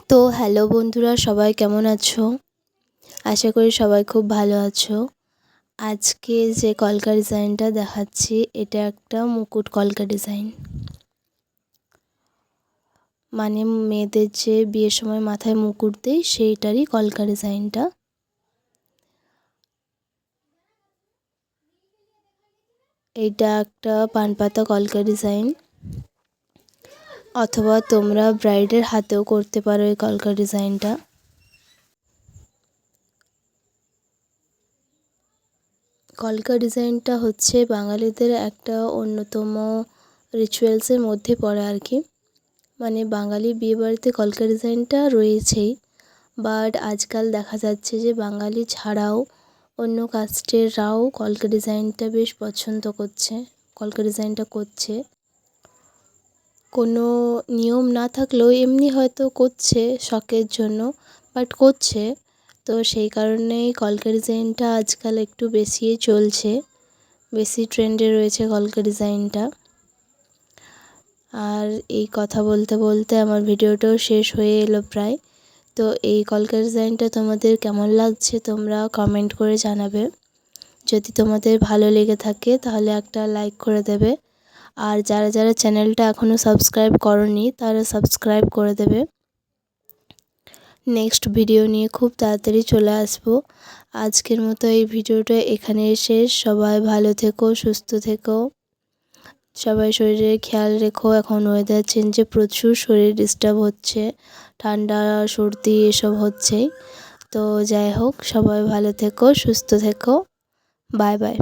তো হ্যালো বন্ধুরা, সবাই কেমন আছো? আশা করি সবাই খুব ভালো আছো। আজকে যে কলকা ডিজাইনটা দেখাচ্ছি, এটা একটা মুকুট কলকা ডিজাইন। মানে মেয়েদের যে বিয়ের সময় মাথায় মুকুট দেয় সেইটারই কলকা ডিজাইনটা। এটা একটা পানপাতা কলকা ডিজাইন, অথবা তোমরা ব্রাইডের হাতেও করতে পারো এই কলকা ডিজাইনটা। কলকা ডিজাইনটা হচ্ছে বাঙালিদের একটা অন্যতম রিচুয়ালসের মধ্যে পড়ে আর কি। মানে বাঙালি বিয়েবাড়িতে কলকা ডিজাইনটা রয়েছেই, বাট আজকাল দেখা যাচ্ছে যে বাঙালি ছাড়াও অন্য কাস্টেররাও কলকা ডিজাইনটা বেশ পছন্দ করছে, কলকা ডিজাইনটা করছে। কোনো নিয়ম না থাকলেও এমনি হয়তো করছে শখের জন্য, বাট করছে। তো সেই কারণেই কলকা ডিজাইনটা আজকাল একটু বেশিই চলছে, বেশি ট্রেন্ডে রয়েছে কলকা ডিজাইনটা। আর এই কথা বলতে বলতে আমার ভিডিওটাও শেষ হয়ে এলো প্রায়। তো এই কলকা ডিজাইনটা তোমাদের কেমন লাগছে তোমরা কমেন্ট করে জানাবে। যদি তোমাদের ভালো লেগে থাকে তাহলে একটা লাইক করে দেবে। আর যারা যারা চ্যানেলটা এখনও সাবস্ক্রাইব করোনি তারা সাবস্ক্রাইব করে দেবে। নেক্সট ভিডিও নিয়ে খুব তাড়াতাড়ি চলে আসবো। আজকের মতো এই ভিডিওটা এখানে শেষ। সবাই ভালো থেকো, সুস্থ থেকো, সবাই শরীরের খেয়াল রেখো। এখন ওয়েদার চেঞ্জে প্রচুর শরীর ডিস্টার্ব হচ্ছে, ঠান্ডা সর্দি এসব হচ্ছেই। তো যাই হোক, সবাই ভালো থেকো, সুস্থ থেকো। Bye bye.